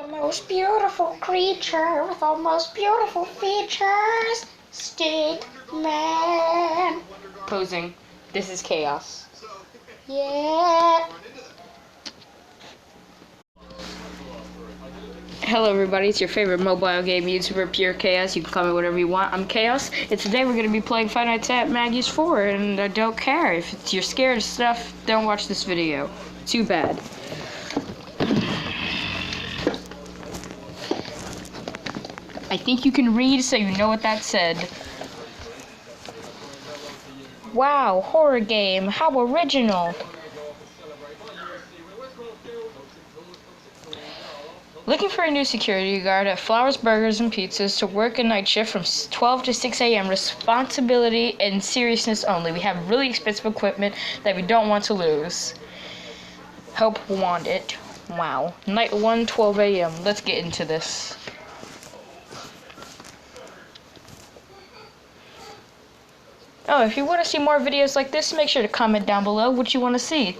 The most beautiful creature with the most beautiful features, Stickman. Posing. This is chaos. Yeah. Hello everybody, it's your favorite mobile game YouTuber, Pure Chaos. You can call me whatever you want. I'm Chaos, and today we're going to be playing Five Nights at Maggie's 4, and I don't care. If you're scared of stuff, don't watch this video. Too bad. I think you can read, so you know what that said. Wow, horror game, how original. Looking for a new security guard at Flowers Burgers and Pizzas to work a night shift from 12 to 6 a.m. Responsibility and seriousness only. We have really expensive equipment that we don't want to lose. Help wanted. Wow. Night 1, 12 a.m. Let's get into this. Oh, if you want to see more videos like this, make sure to comment down below what you want to see.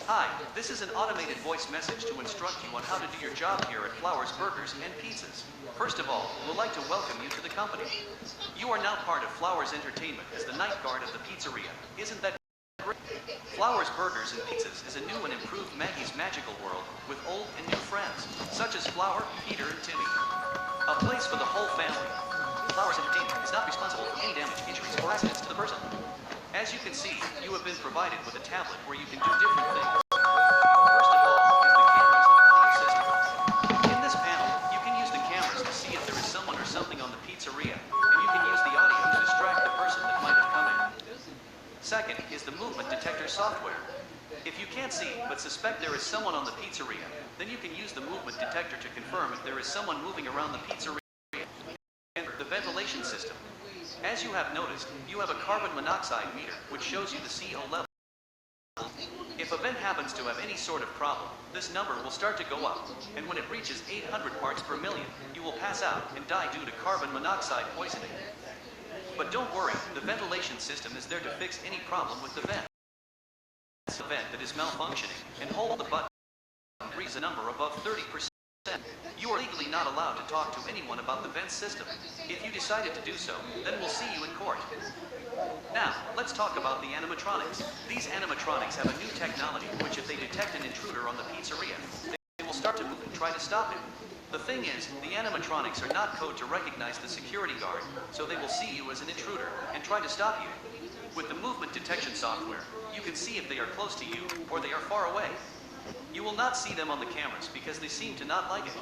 Hi, this is an automated voice message to instruct you on how to do your job here at Flowers Burgers and Pizzas. First of all, we'd like to welcome you to the company. You are now part of Flowers Entertainment as the night guard of the pizzeria. Isn't that great? Flowers Burgers and Pizzas is a new and improved Maggie's magical world with old and new friends, such as Flower, Peter, and Timmy. A place for the whole family. Flowers Entertainment is not responsible for any damage, injuries, or accidents to the person. As you can see, you have been provided with a tablet where you can do different things. First of all is the cameras and audio system. In this panel, you can use the cameras to see if there is someone or something on the pizzeria, and you can use the audio to distract the person that might have come in. Second is the movement detector software. If you can't see, but suspect there is someone on the pizzeria, then you can use the movement detector to confirm if there is someone moving around the pizzeria. And the ventilation system. As you have noticed, you have a carbon monoxide meter, which shows you the CO level. If a vent happens to have any sort of problem, this number will start to go up, and when it reaches 800 parts per million, you will pass out and die due to carbon monoxide poisoning. But don't worry, the ventilation system is there to fix any problem with the vent. It's a vent that is malfunctioning, and hold the button and reach a number above 30%. You are legally not allowed to talk to anyone about the vent system. If you decided to do so, then we'll see you in court. Now, let's talk about the animatronics. These animatronics have a new technology which if they detect an intruder on the pizzeria, they will start to move and try to stop him. The thing is, the animatronics are not coded to recognize the security guard, so they will see you as an intruder and try to stop you. With the movement detection software, you can see if they are close to you or they are far away. You will not see them on the cameras because they seem to not like it.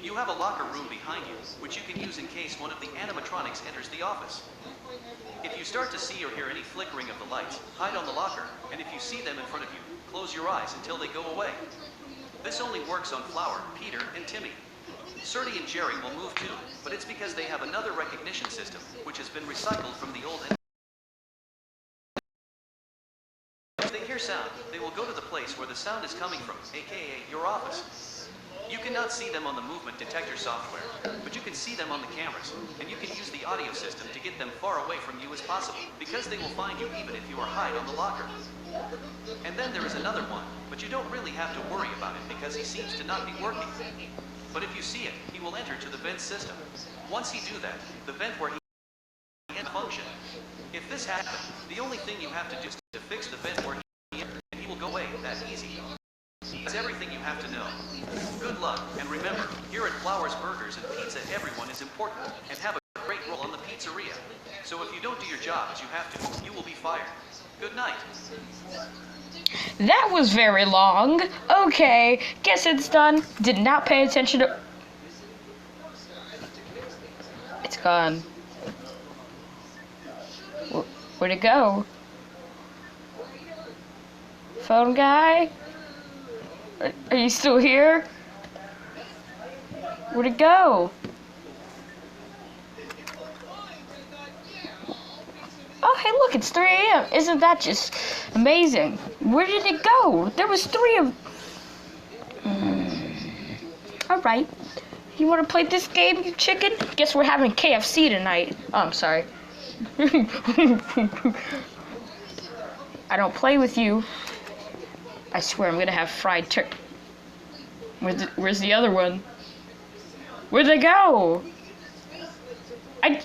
You have a locker room behind you, which you can use in case one of the animatronics enters the office. If you start to see or hear any flickering of the lights, hide on the locker, and if you see them in front of you, close your eyes until they go away. This only works on Flower, Peter, and Timmy. Surdy and Jerry will move too, but it's because they have another recognition system, which has been recycled from the old. If they hear sound, they will go to the place where the sound is coming from, aka your office. You cannot see them on the movement detector software, but you can see them on the cameras, and you can use the audio system to get them far away from you as possible, because they will find you even if you are hide on the locker. And then there is another one, but you don't really have to worry about it because he seems to not be working. But if you see it, he will enter to the vent system. Once he do that, the vent where he can function. If this happens, the only thing you have to do is to fix the vent where he enters, and he will go away that easy. That's everything you have to know. Good luck, and remember, here at Flowers Burgers and Pizza, everyone is important, and have a great role on the pizzeria. So if you don't do your job as you have to, you will be fired. Good night. That was very long. Okay, guess it's done. Did not pay attention to... It's gone. Where'd it go? Phone guy? Are you still here? Where'd it go? Oh, hey, look, it's 3 a.m. Isn't that just amazing? Where did it go? There was 3 of... Alright. You want to play this game, you chicken? Guess we're having KFC tonight. Oh, I'm sorry. I don't play with you. I swear I'm gonna have fried turkey. Where's the other one? Where'd they go? I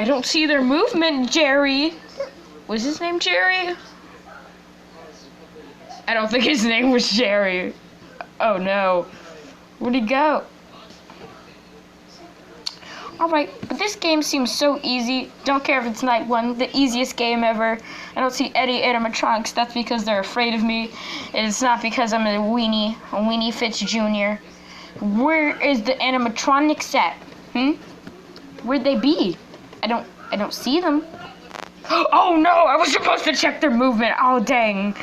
don't see their movement, Jerry. Was his name Jerry? I don't think his name was Jerry. Oh no. Where'd he go? Alright, but this game seems so easy. Don't care if it's night one, the easiest game ever. I don't see any animatronics. That's because they're afraid of me. And it's not because I'm a Weenie Fitz Jr. Where is the animatronics at? Where'd they be? I don't see them. Oh no, I was supposed to check their movement. Oh dang.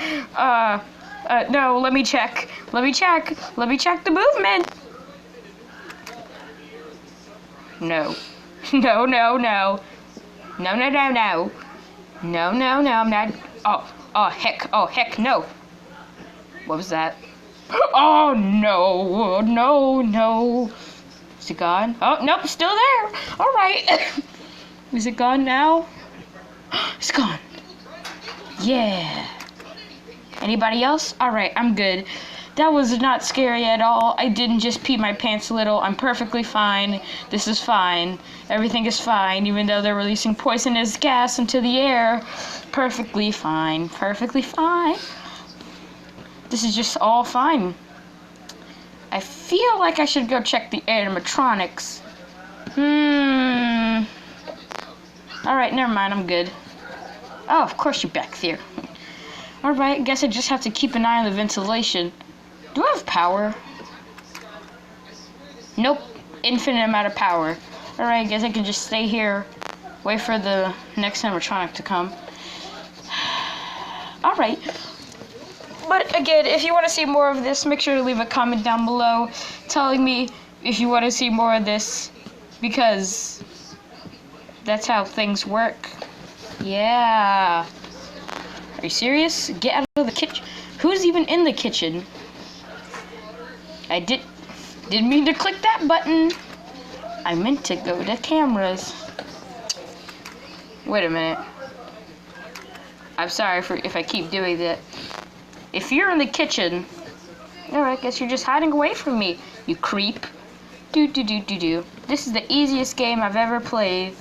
No, let me check. Let me check the movement. No. No, no, no. No, no, no, no. No, no, no, I'm not. Oh, heck, no. What was that? Oh, no, no, no. Is it gone? Oh, nope, still there. All right. Is it gone now? It's gone. Yeah. Anybody else? All right, I'm good. That was not scary at all. I didn't just pee my pants a little. I'm perfectly fine. This is fine. Everything is fine, even though they're releasing poisonous gas into the air. Perfectly fine. Perfectly fine. This is just all fine. I feel like I should go check the animatronics. Alright, never mind. I'm good. Oh, of course you're back there. Alright, guess I just have to keep an eye on the ventilation. Do I have power? Nope. Infinite amount of power. Alright, guess I can just stay here. Wait for the next animatronic to come. Alright. But again, if you want to see more of this, make sure to leave a comment down below telling me if you want to see more of this. Because that's how things work. Yeah. Are you serious? Get out of the kitchen. Who's even in the kitchen? I didn't mean to click that button. I meant to go to cameras. Wait a minute. I'm sorry if I keep doing that. If you're in the kitchen, alright, guess you're just hiding away from me, you creep. Do. This is the easiest game I've ever played.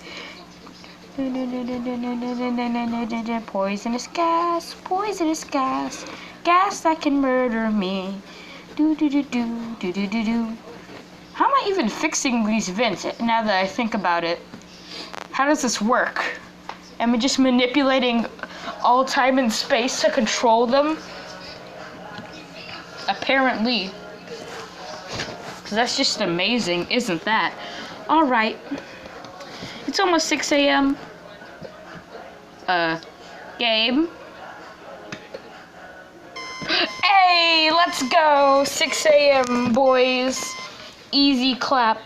Poisonous gas, gas that can murder me. Do. How am I even fixing these vents now that I think about it? How does this work? Am I just manipulating all time and space to control them? Apparently. Because that's just amazing, isn't that? Alright. It's almost 6 a.m. Game. Hey, let's go. 6 a.m. boys. Easy clap.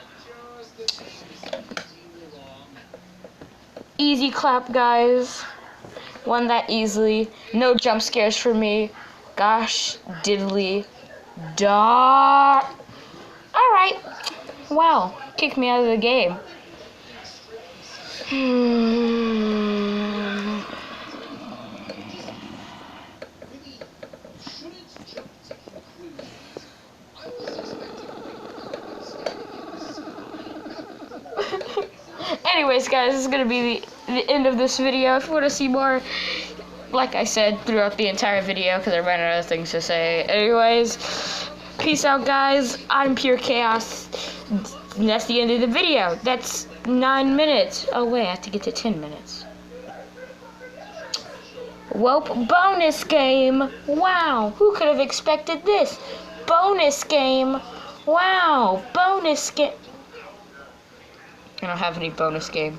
Easy clap, guys. Won that easily. No jump scares for me. Gosh diddly da. Alright. Wow. Kicked me out of the game. Anyways, guys, this is going to be the end of this video. If you want to see more, like I said throughout the entire video, because I ran out of things to say. Anyways, peace out, guys. I'm Pure Chaos. And that's the end of the video. That's 9 minutes. Oh, wait, I have to get to 10 minutes. Welp, bonus game. Wow, who could have expected this? Bonus game. Wow, bonus game. I don't have any bonus game.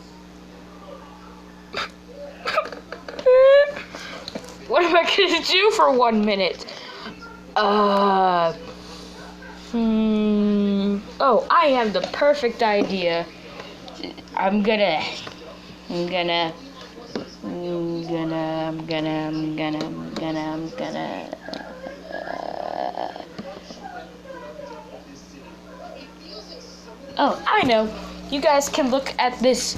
What am I gonna do for 1 minute? Oh, I have the perfect idea. I'm gonna. Oh, I know. You guys can look at this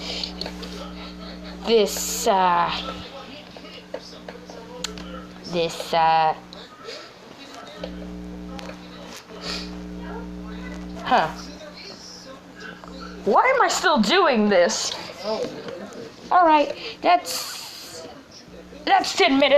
this, Why am I still doing this? Alright, that's 10 minutes.